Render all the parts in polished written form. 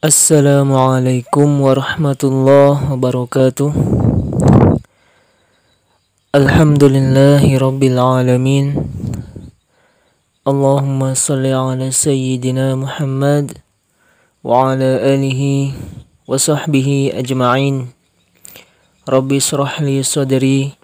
Assalamualaikum warahmatullahi wabarakatuh. Alhamdulillahi rabbil alamin. Allahumma salli ala sayyidina Muhammad wa ala alihi wa sahbihi ajma'in. Rabbi shrah li sadri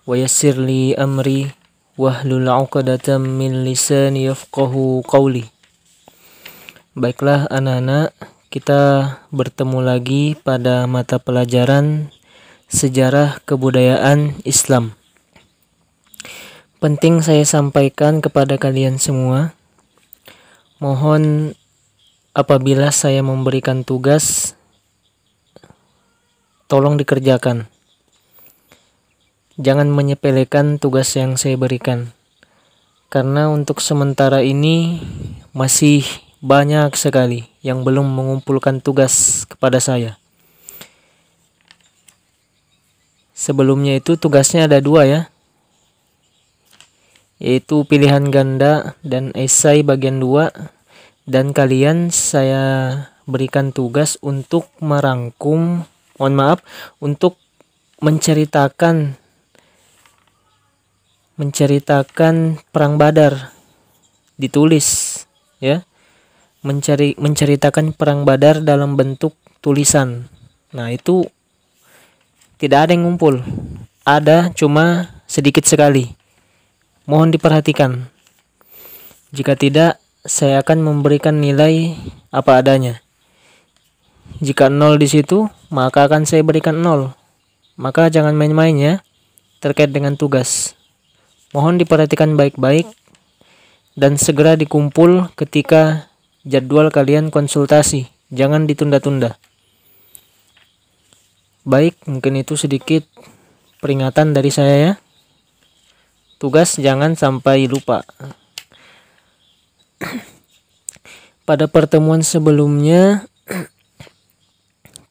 wa yassir li amri wahlul 'uqdatam min lisani yafqahu qawli. Baiklah anak-anak, kita bertemu lagi pada mata pelajaran Sejarah Kebudayaan Islam. Penting saya sampaikan kepada kalian semua, mohon apabila saya memberikan tugas, tolong dikerjakan. Jangan menyepelekan tugas yang saya berikan, karena untuk sementara ini masih banyak sekali yang belum mengumpulkan tugas kepada saya. Sebelumnya itu tugasnya ada 2 ya, yaitu pilihan ganda dan esai bagian 2. Dan kalian saya berikan tugas untuk merangkum, untuk menceritakan perang Badar, ditulis ya. Menceritakan perang Badar dalam bentuk tulisan. Nah, itu tidak ada yang ngumpul. Ada cuma sedikit sekali. Mohon diperhatikan. Jika tidak, saya akan memberikan nilai apa adanya. Jika 0 di situ, maka akan saya berikan 0. Maka jangan main-main ya terkait dengan tugas. Mohon diperhatikan baik-baik dan segera dikumpul ketika jadwal kalian konsultasi, jangan ditunda-tunda. Baik, mungkin itu sedikit peringatan dari saya ya. Tugas jangan sampai lupa. Pada pertemuan sebelumnya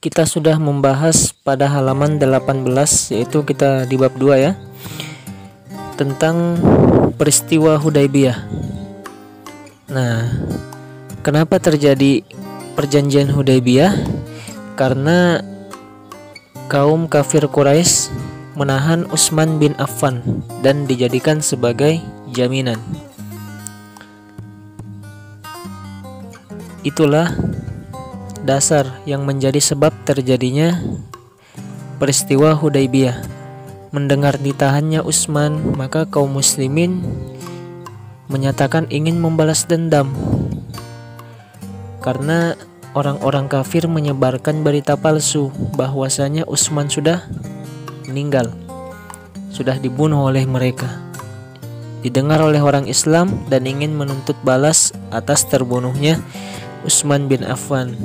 kita sudah membahas pada halaman 18, yaitu kita di bab 2 ya, tentang peristiwa Hudaybiyah. Nah, kenapa terjadi perjanjian Hudaybiyah? Karena kaum kafir Quraisy menahan Utsman bin Affan dan dijadikan sebagai jaminan. Itulah dasar yang menjadi sebab terjadinya peristiwa Hudaybiyah. Mendengar ditahannya Utsman, maka kaum muslimin menyatakan ingin membalas dendam. Karena orang-orang kafir menyebarkan berita palsu bahwasanya Utsman sudah meninggal, sudah dibunuh oleh mereka. Didengar oleh orang Islam dan ingin menuntut balas atas terbunuhnya Utsman bin Affan.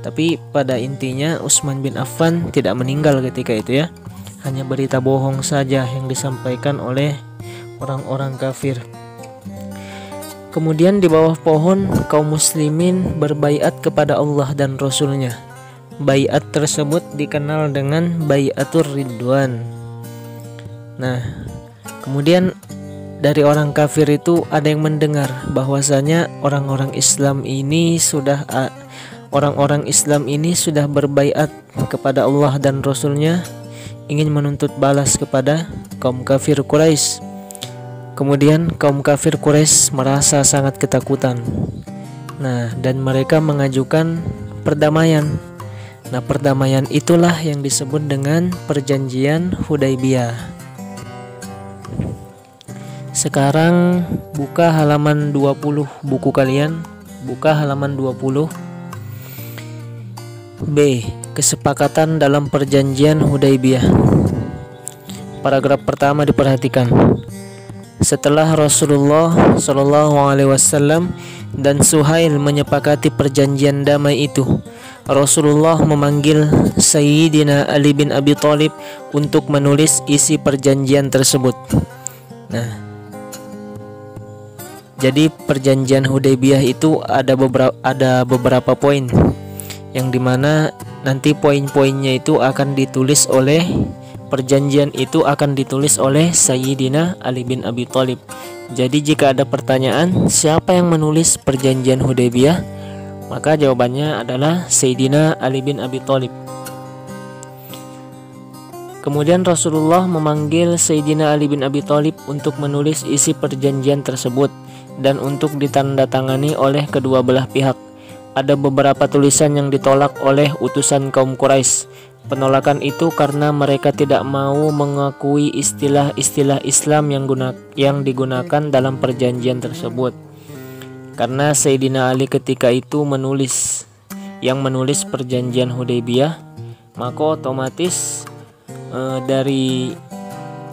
Tapi pada intinya Utsman bin Affan tidak meninggal ketika itu ya. Hanya berita bohong saja yang disampaikan oleh orang-orang kafir. Kemudian di bawah pohon kaum muslimin berbaiat kepada Allah dan Rasulnya. Baiat tersebut dikenal dengan Baiatur Ridwan. Nah, kemudian dari orang kafir itu ada yang mendengar bahwasanya orang-orang Islam ini sudah berbaiat kepada Allah dan Rasulnya, ingin menuntut balas kepada kaum kafir Quraisy. Kemudian kaum kafir Quraisy merasa sangat ketakutan. Nah, dan mereka mengajukan perdamaian. Nah, perdamaian itulah yang disebut dengan perjanjian Hudaybiyah. Sekarang buka halaman 20 buku kalian. Buka halaman 20. B. Kesepakatan dalam perjanjian Hudaybiyah. Paragraf pertama diperhatikan. Setelah Rasulullah SAW dan Suhail menyepakati perjanjian damai itu, Rasulullah memanggil Sayyidina Ali bin Abi Thalib untuk menulis isi perjanjian tersebut. Nah, jadi perjanjian Hudaybiyah itu ada beberapa poin, yang dimana nanti poin-poinnya itu akan ditulis oleh perjanjian itu akan ditulis oleh Sayyidina Ali bin Abi Thalib. Jadi jika ada pertanyaan siapa yang menulis perjanjian Hudaybiyah, Maka jawabannya adalah Sayyidina Ali bin Abi Thalib. Kemudian Rasulullah memanggil Sayyidina Ali bin Abi Thalib untuk menulis isi perjanjian tersebut dan untuk ditandatangani oleh kedua belah pihak. Ada beberapa tulisan yang ditolak oleh utusan kaum Quraisy. Penolakan itu karena mereka tidak mau mengakui istilah-istilah Islam yang digunakan dalam perjanjian tersebut. Karena Sayyidina Ali ketika itu menulis perjanjian Hudaybiyah, maka otomatis dari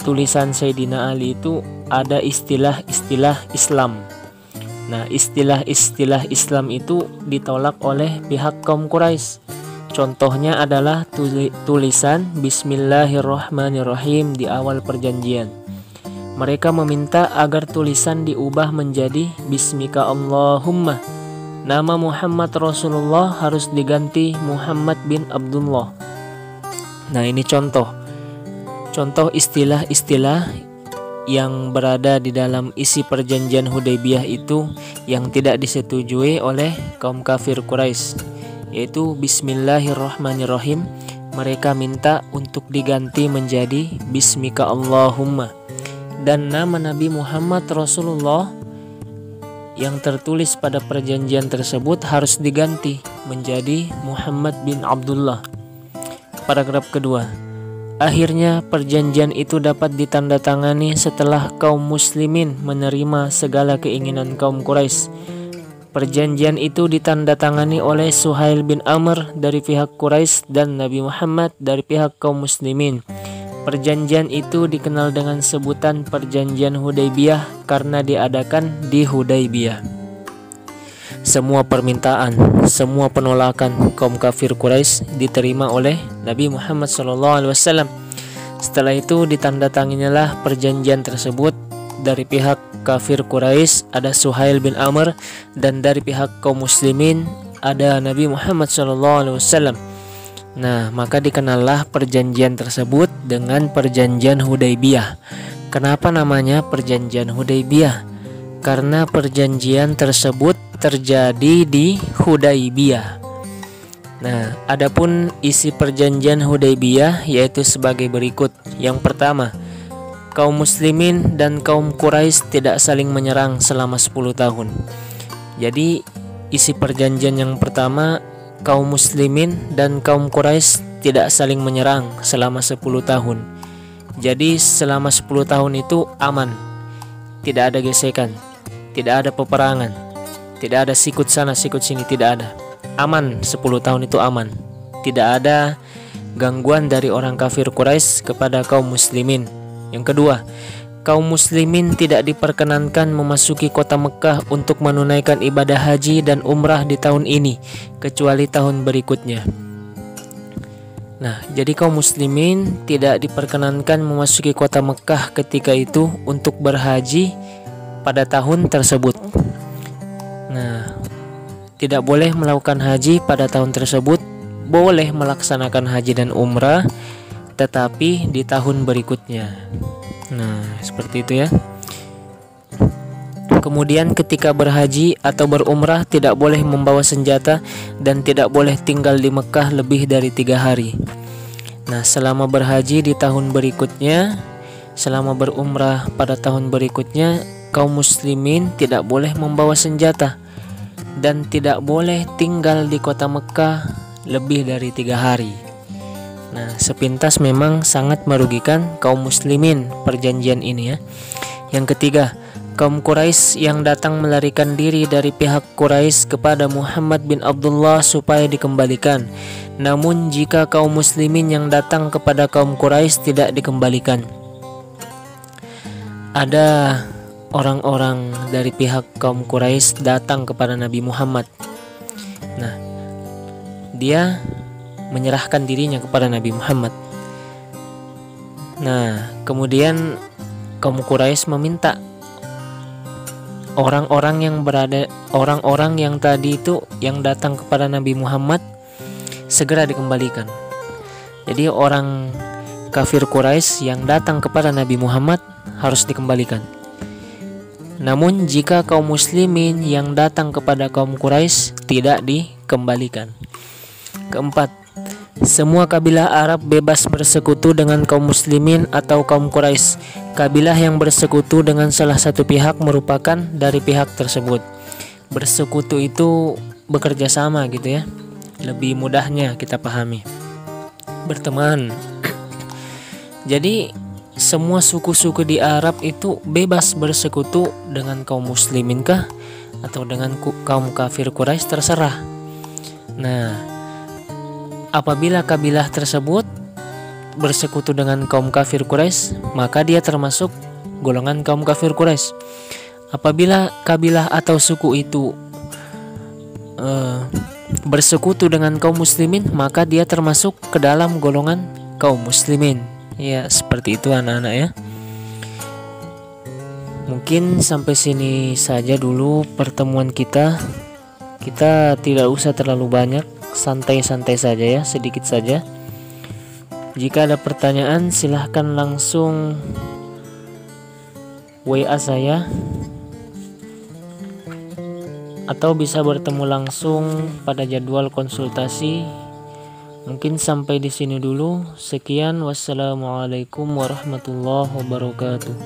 tulisan Sayyidina Ali itu ada istilah-istilah Islam. Nah, istilah-istilah Islam itu ditolak oleh pihak kaum Quraisy. Contohnya adalah tulisan Bismillahirrahmanirrahim di awal perjanjian. Mereka meminta agar tulisan diubah menjadi Bismika Allahumma. Nama Muhammad Rasulullah harus diganti Muhammad bin Abdullah. Nah, ini contoh istilah-istilah yang berada di dalam isi perjanjian Hudaybiyah itu yang tidak disetujui oleh kaum kafir Quraisy, yaitu Bismillahirrahmanirrahim. Mereka minta untuk diganti menjadi Bismika Allahumma. Dan nama Nabi Muhammad Rasulullah yang tertulis pada perjanjian tersebut harus diganti menjadi Muhammad bin Abdullah. Paragraf kedua. Akhirnya perjanjian itu dapat ditandatangani setelah kaum muslimin menerima segala keinginan kaum Quraisy. Perjanjian itu ditandatangani oleh Suhail bin Amr dari pihak Quraisy dan Nabi Muhammad dari pihak kaum muslimin. Perjanjian itu dikenal dengan sebutan Perjanjian Hudaybiyah karena diadakan di Hudaybiyah. Semua permintaan, semua penolakan kaum kafir Quraisy diterima oleh Nabi Muhammad SAW. Setelah itu ditandatanganilah perjanjian tersebut. Dari pihak kafir Quraisy ada Suhail bin Amr, dan dari pihak kaum muslimin ada Nabi Muhammad SAW. Nah, maka dikenallah perjanjian tersebut dengan Perjanjian Hudaybiyah. Kenapa namanya Perjanjian Hudaybiyah? Karena perjanjian tersebut terjadi di Hudaybiyah. Nah, adapun isi perjanjian Hudaybiyah yaitu sebagai berikut. Yang pertama, kaum muslimin dan kaum Quraisy tidak saling menyerang selama 10 tahun. Jadi, isi perjanjian yang pertama, kaum muslimin dan kaum Quraisy tidak saling menyerang selama 10 tahun. Jadi selama 10 tahun itu aman. Tidak ada gesekan, tidak ada peperangan, tidak ada sikut sana sikut sini, tidak ada. Aman, 10 tahun itu aman. Tidak ada gangguan dari orang kafir Quraisy kepada kaum muslimin. Yang kedua, kaum muslimin tidak diperkenankan memasuki kota Mekah untuk menunaikan ibadah haji dan umrah di tahun ini, kecuali tahun berikutnya. Nah, jadi kaum muslimin tidak diperkenankan memasuki kota Mekah ketika itu untuk berhaji pada tahun tersebut. Nah, tidak boleh melakukan haji pada tahun tersebut, boleh melaksanakan haji dan umrah, tetapi di tahun berikutnya. Nah, seperti itu ya. Kemudian ketika berhaji atau berumrah tidak boleh membawa senjata dan tidak boleh tinggal di Mekah lebih dari 3 hari. Nah, selama berhaji di tahun berikutnya, selama berumrah pada tahun berikutnya, kaum muslimin tidak boleh membawa senjata dan tidak boleh tinggal di kota Mekah lebih dari 3 hari. Nah, sepintas memang sangat merugikan kaum muslimin perjanjian ini ya. Yang ketiga, kaum Quraisy yang datang melarikan diri dari pihak Quraisy kepada Muhammad bin Abdullah supaya dikembalikan. Namun jika kaum muslimin yang datang kepada kaum Quraisy tidak dikembalikan. Ada orang-orang dari pihak kaum Quraisy datang kepada Nabi Muhammad. Nah, dia menyerahkan dirinya kepada Nabi Muhammad. Nah, kemudian kaum Quraisy meminta orang-orang yang tadi itu yang datang kepada Nabi Muhammad segera dikembalikan. Jadi orang kafir Quraisy yang datang kepada Nabi Muhammad harus dikembalikan. Namun jika kaum muslimin yang datang kepada kaum Quraisy tidak dikembalikan. Keempat, semua kabilah Arab bebas bersekutu dengan kaum muslimin atau kaum Quraisy. Kabilah yang bersekutu dengan salah satu pihak merupakan dari pihak tersebut. Bersekutu itu bekerja sama gitu ya. Lebih mudahnya kita pahami. Berteman. Jadi semua suku-suku di Arab itu bebas bersekutu dengan kaum muslimin kah atau dengan kaum kafir Quraisy, terserah. Nah, apabila kabilah tersebut bersekutu dengan kaum kafir Quraisy, maka dia termasuk golongan kaum kafir Quraisy. Apabila kabilah atau suku itu bersekutu dengan kaum muslimin, maka dia termasuk ke dalam golongan kaum muslimin. Ya, seperti itu anak-anak ya. Mungkin sampai sini saja dulu pertemuan kita. Kita tidak usah terlalu banyak, santai-santai saja ya, sedikit saja. Jika ada pertanyaan silahkan langsung WA saya, atau bisa bertemu langsung pada jadwal konsultasi. Mungkin sampai di sini dulu. Sekian, wassalamualaikum warahmatullahi wabarakatuh.